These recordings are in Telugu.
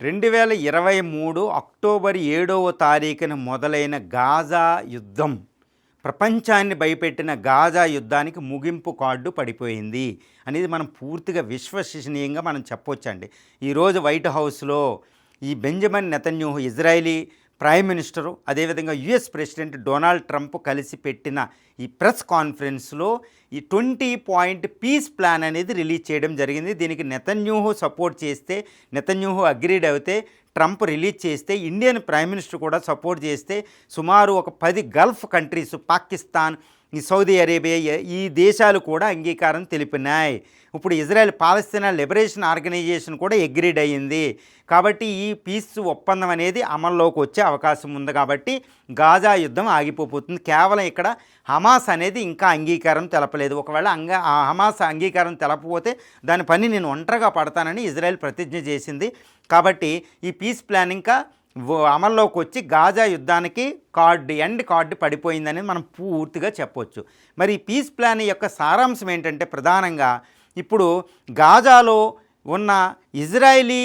2023 అక్టోబర్ 7వ తారీఖున మొదలైన గాజా యుద్ధం ప్రపంచాన్ని భయపెట్టిన గాజా యుద్ధానికి ముగింపు కార్డు పడిపోయింది అనేది మనం పూర్తిగా విశ్వసనీయంగా మనం చెప్పొచ్చండి. ఈరోజు వైట్ హౌస్లో ఈ Benjamin Netanyahu Israeli prime minister అదేవిధంగా యుఎస్ ప్రెసిడెంట్ డొనాల్డ్ ట్రంప్ కలిసి పెట్టిన ఈ ప్రెస్ కాన్ఫరెన్స్లో ఈ 20 పాయింట్ పీస్ ప్లాన్ అనేది రిలీజ్ చేయడం జరిగింది. దీనికి నెతన్యాహు సపోర్ట్ చేస్తే, నెతన్యాహు అగ్రీడ్ అయితే, ట్రంప్ రిలీజ్ చేస్తే, ఇండియన్ ప్రైమ్ మినిస్టర్ కూడా సపోర్ట్ చేస్తే సుమారు ఒక 10 గల్ఫ్ కంట్రీస్, పాకిస్తాన్, ఈ సౌదీ అరేబియా, ఈ దేశాలు కూడా అంగీకారం తెలిపినాయి. ఇప్పుడు ఇజ్రాయెల్ పాలస్తీనా లిబరేషన్ ఆర్గనైజేషన్ కూడా అగ్రీడ్ అయ్యింది. కాబట్టి ఈ పీస్ ఒప్పందం అనేది అమల్లోకి వచ్చే అవకాశం ఉంది. కాబట్టి గాజా యుద్ధం ఆగిపోతుంది. కేవలం ఇక్కడ హమాస్ అనేది ఇంకా అంగీకారం తెలపలేదు. ఒకవేళ హమాస్ అంగీకారం తెలపకపోతే దాని పని నేను ఒంటరిగా పడతానని ఇజ్రాయెల్ ప్రతిజ్ఞ చేసింది. కాబట్టి ఈ పీస్ ప్లాన్ ఇంకా అమల్లోకి వచ్చి గాజా యుద్ధానికి ఎండ్ కార్డు పడిపోయిందని మనం పూర్తిగా చెప్పవచ్చు. మరి ఈ పీస్ ప్లాన్ యొక్క సారాంశం ఏంటంటే ప్రధానంగా ఇప్పుడు గాజాలో ఉన్న ఇజ్రాయేలీ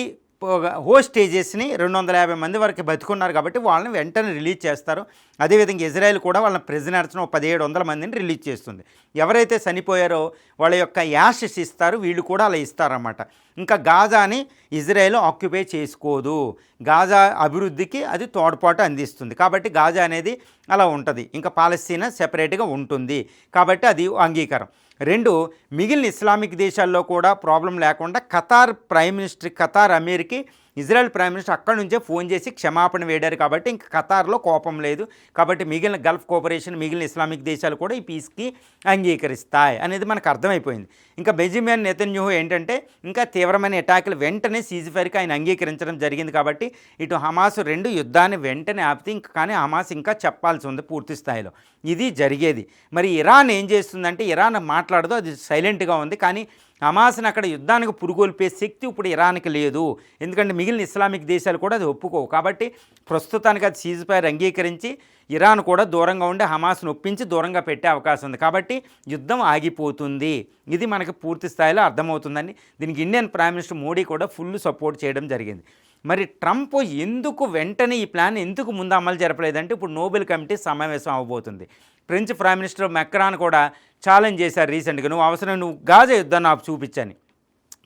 హోస్టేజెస్ని 250 మంది వరకు బతుకున్నారు కాబట్టి వాళ్ళని వెంటనే రిలీజ్ చేస్తారు. అదేవిధంగా ఇజ్రాయెల్ కూడా వాళ్ళ ప్రిజనర్స్ను 1700 మందిని రిలీజ్ చేస్తుంది. ఎవరైతే చనిపోయారో వాళ్ళ యొక్క యాషెస్ ఇస్తారు, వీళ్ళు కూడా అలా ఇస్తారన్నమాట. ఇంకా గాజాని ఇజ్రాయెల్ ఆక్యుపై చేసుకోదు, గాజా అభివృద్ధికి అది తోడ్పాటు అందిస్తుంది. కాబట్టి గాజా అనేది అలా ఉంటుంది, ఇంకా పాలస్తీనా సెపరేట్గా ఉంటుంది. కాబట్టి అది అంగీకారం. 2, మిగిలిన ఇస్లామిక్ దేశాల్లో కూడా ప్రాబ్లం లేకుండా ఖతార్ ప్రైమ్ మినిస్టర్, ఖతార్ అమీర్కి ఇజ్రాయెల్ ప్రైమ్ మినిస్టర్ అక్కడి నుంచే ఫోన్ చేసి క్షమాపణ వేడారు. కాబట్టి ఇంక ఖతార్లో కోపం లేదు. కాబట్టి మిగిలిన గల్ఫ్ కోఆపరేషన్, మిగిలిన ఇస్లామిక్ దేశాలు కూడా ఈ పీస్కి అంగీకరిస్తాయి అనేది మనకు అర్థమైపోయింది. ఇంకా బెంజమిన్ నెతన్యాహు ఏంటంటే ఇంకా తీవ్రమైన అటాకులు వెంటనే సీజ్ఫైర్కి ఆయన అంగీకరించడం జరిగింది. కాబట్టి ఇటు హమాస్ 2 యుద్ధాన్ని వెంటనే ఆపితే కానీ హమాస్ ఇంకా చెప్పాల్సి ఉంది పూర్తి స్థాయిలో. ఇది జరిగేది. మరి ఇరాన్ ఏం చేస్తుందంటే ఇరాన్ మాట్లాడదు, అది సైలెంట్గా ఉంది. కానీ హమాస్ని అక్కడ యుద్ధానికి పురుగొల్పే శక్తి ఇప్పుడు ఇరాన్కి లేదు. ఎందుకంటే మిగిలిన ఇస్లామిక్ దేశాలు కూడా అది ఒప్పుకోవు. కాబట్టి ప్రస్తుతానికి అది సీజ్ఫైర్ అంగీకరించి ఇరాన్ కూడా దూరంగా ఉండి హమాస్ను ఒప్పించి దూరంగా పెట్టే అవకాశం ఉంది. కాబట్టి యుద్ధం ఆగిపోతుంది. ఇది మనకి పూర్తి స్థాయిలో అర్థమవుతుందండి. దీనికి ఇండియన్ ప్రైమ్ మినిస్టర్ మోడీ కూడా ఫుల్ సపోర్ట్ చేయడం జరిగింది. మరి ట్రంప్ ఎందుకు వెంటనే ఈ ప్లాన్ ఎందుకు ముందు అమలు జరపలేదంటే ఇప్పుడు నోబెల్ కమిటీ సమావేశం అవ్వబోతుంది. ఫ్రెంచ్ ప్రైమ్ మినిస్టర్ మెక్రాన్ కూడా ఛాలెంజ్ చేశారు రీసెంట్గా, నువ్వు గాజా యుద్ధాన్ని నాకు చూపించని.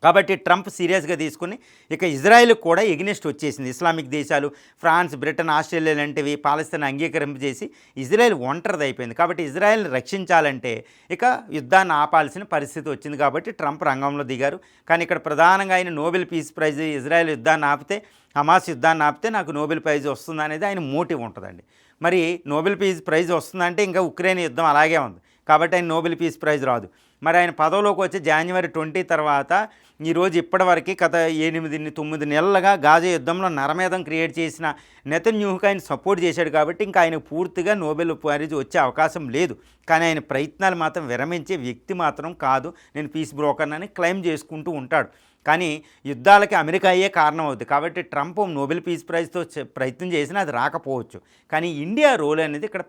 కాబట్టి ట్రంప్ సీరియస్గా తీసుకుని ఇక ఇజ్రాయెల్కి కూడా ఎగ్నెస్ట్ వచ్చేసింది. ఇస్లామిక్ దేశాలు, ఫ్రాన్స్, బ్రిటన్, ఆస్ట్రేలియా లాంటివి పాలస్తీనా అంగీకరింపజేసి ఇజ్రాయెల్ ఒంటరిది అయిపోయింది. కాబట్టి ఇజ్రాయెల్ని రక్షించాలంటే ఇక యుద్ధాన్ని ఆపాల్సిన పరిస్థితి వచ్చింది. కాబట్టి ట్రంప్ రంగంలో దిగారు. కానీ ఇక్కడ ప్రధానంగా ఆయన నోబెల్ పీస్ ప్రైజ్, ఇజ్రాయెల్ యుద్ధాన్ని ఆపితే, హమాస్ యుద్ధాన్ని ఆపితే నాకు నోబెల్ ప్రైజ్ వస్తుంది అనేది ఆయన మోటివ్ ఉంటుందండి. మరి నోబెల్ పీస్ ప్రైజ్ వస్తుందంటే ఇంకా ఉక్రెయిన్ యుద్ధం అలాగే ఉంది. కాబట్టి ఆయన నోబెల్ పీస్ ప్రైజ్ రాదు. మరి ఆయన పదవిలోకి వచ్చి జనవరి 20 తర్వాత ఈరోజు ఇప్పటివరకు గత 8-9 నెలలుగా గాజా యుద్ధంలో నరమేధం క్రియేట్ చేసిన నెతన్యాహుకి ఆయన సపోర్ట్ చేశాడు. కాబట్టి ఇంకా ఆయన పూర్తిగా నోబెల్ ప్రైజ్ వచ్చే అవకాశం లేదు. కానీ ఆయన ప్రయత్నాలు మాత్రం విరమించే వ్యక్తి మాత్రం కాదు. నేను పీస్ బ్రోకర్ అని క్లెయిమ్ చేసుకుంటూ ఉంటాడు. కానీ యుద్ధాలకి అమెరికా అయ్యే కారణం అవుతుంది. కాబట్టి ట్రంప్ నోబెల్ పీస్ ప్రైజ్తో ప్రయత్నం చేసినా అది రాకపోవచ్చు. కానీ ఇండియా రోల్ అనేది ఇక్కడ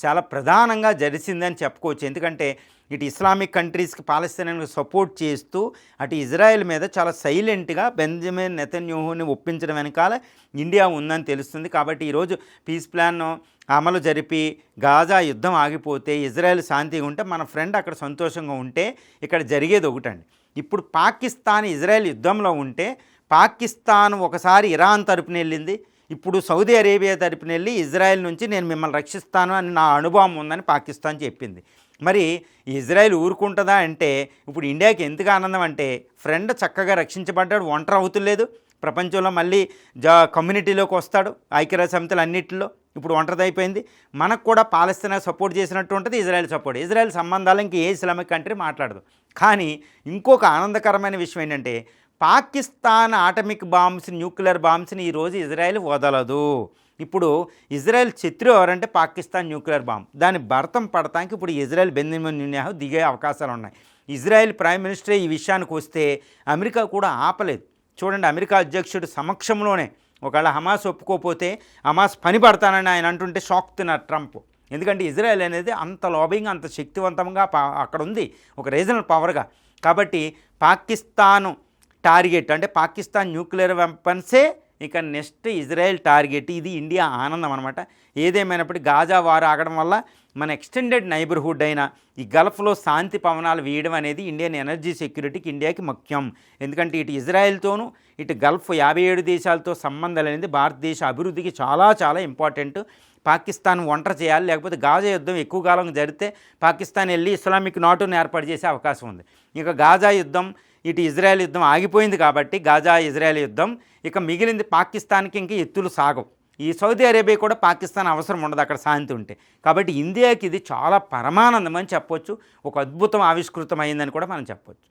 చాలా ప్రధానంగా జరిసిందని చెప్పుకోవచ్చు. ఎందుకంటే ఇటు ఇస్లామిక్ కంట్రీస్కి పాలస్తీనాకి సపోర్ట్ చేస్తూ అటు ఇజ్రాయెల్ మీద చాలా సైలెంట్గా బెంజమిన్ నెతన్యాహుని ఒప్పించడం వెనకాల ఇండియా ఉందని తెలుస్తుంది. కాబట్టి ఈరోజు పీస్ ప్లాన్ అమలు జరిపి గాజా యుద్ధం ఆగిపోతే, ఇజ్రాయెల్ శాంతిగా ఉంటే, మన ఫ్రెండ్ అక్కడ సంతోషంగా ఉంటే ఇక్కడ జరిగేది ఒకటండి. ఇప్పుడు పాకిస్తాన్ ఇజ్రాయెల్ యుద్ధంలో ఉంటే పాకిస్తాన్ ఒకసారి ఇరాన్ తరపున వెళ్ళింది, ఇప్పుడు సౌదీ అరేబియా తరపున వెళ్ళి ఇజ్రాయెల్ నుంచి నేను మిమ్మల్ని రక్షిస్తాను అని నా అనుభవం ఉందని పాకిస్తాన్ చెప్పింది. మరి ఇజ్రాయెల్ ఊరుకుంటుందా అంటే ఇప్పుడు ఇండియాకి ఎందుకు ఆనందం అంటే ఫ్రెండ్ చక్కగా రక్షించబడ్డాడు, ఒంటరి అవుతులేదు, ప్రపంచంలో మళ్ళీ కమ్యూనిటీలోకి వస్తాడు, ఐక్యరాజ్య సమితులు అన్నింటిలో ఇప్పుడు ఒంటరిది అయిపోయింది. మనకు కూడా పాలస్తీనా సపోర్ట్ చేసినట్టు ఉంటుంది, ఇజ్రాయెల్ సపోర్ట్. ఇజ్రాయెల్ సంబంధాలు ఇంక ఏ ఇస్లామిక్ కంట్రీ మాట్లాడదు. కానీ ఇంకొక ఆనందకరమైన విషయం ఏంటంటే పాకిస్తాన్ ఆటమిక్ బాంబ్స్, న్యూక్లియర్ బాంబ్స్ని ఈరోజు ఇజ్రాయెల్ వదలదు. ఇప్పుడు ఇజ్రాయెల్ శత్రువు ఎవరంటే పాకిస్తాన్ న్యూక్లియర్ బాంబ్. దాని భరతం పడటానికి ఇప్పుడు ఇజ్రాయెల్ బెంజమిన్ నెతన్యాహు దిగే అవకాశాలు ఉన్నాయి. ఇజ్రాయెల్ ప్రైమ్ మినిస్టరే ఈ విషయానికి వస్తే అమెరికా కూడా ఆపలేదు. చూడండి, అమెరికా అధ్యక్షుడు సమక్షంలోనే ఒకవేళ హమాస్ ఒప్పుకోకపోతే హమాస్ పని పడతానని ఆయన అంటుంటే షాక్ తిన్నారు ట్రంప్. ఎందుకంటే ఇజ్రాయెల్ అనేది అంత లాబింగ్, అంత శక్తివంతంగా అక్కడ ఉంది, ఒక రీజనల్ పవర్గా. కాబట్టి పాకిస్తాను టార్గెట్, అంటే పాకిస్తాన్ న్యూక్లియర్ వెపన్సే ఇక నెక్స్ట్ ఇజ్రాయెల్ టార్గెట్. ఇది ఇండియా ఆనందం అనమాట. ఏదేమైనప్పటికీ గాజా వార్ ఆగడం వల్ల మన ఎక్స్టెండెడ్ నైబర్హుడ్ అయిన ఈ గల్ఫ్లో శాంతి పవనాలు వీయడం అనేది ఇండియన్ ఎనర్జీ సెక్యూరిటీకి ఇండియాకి ముఖ్యం. ఎందుకంటే ఇటు ఇజ్రాయెల్తోనూ ఇటు గల్ఫ్ 57 దేశాలతో సంబంధాలు అనేది భారతదేశ అభివృద్ధికి చాలా చాలా ఇంపార్టెంట్. పాకిస్తాన్ ఒంటరి చేయాలి, లేకపోతే గాజా యుద్ధం ఎక్కువ కాలం జరిగితే పాకిస్తాన్ వెళ్ళి ఇస్లామిక్ నాటోని ఏర్పాటు చేసే అవకాశం ఉంది. ఇక గాజా యుద్ధం ఇటు ఇజ్రాయెల్ యుద్ధం ఆగిపోయింది కాబట్టి గాజా ఇజ్రాయెల్ యుద్ధం ఇక మిగిలింది పాకిస్తాన్కి ఇంకా ఎత్తులు సాగవు. ఈ సౌదీ అరేబియా కూడా పాకిస్తాన్ అవసరం ఉండదు అక్కడ శాంతి ఉంటే. కాబట్టి ఇండియాకి ఇది చాలా పరమానందం అని చెప్పొచ్చు, ఒక అద్భుతం ఆవిష్కృతం అయిందని కూడా మనం చెప్పొచ్చు.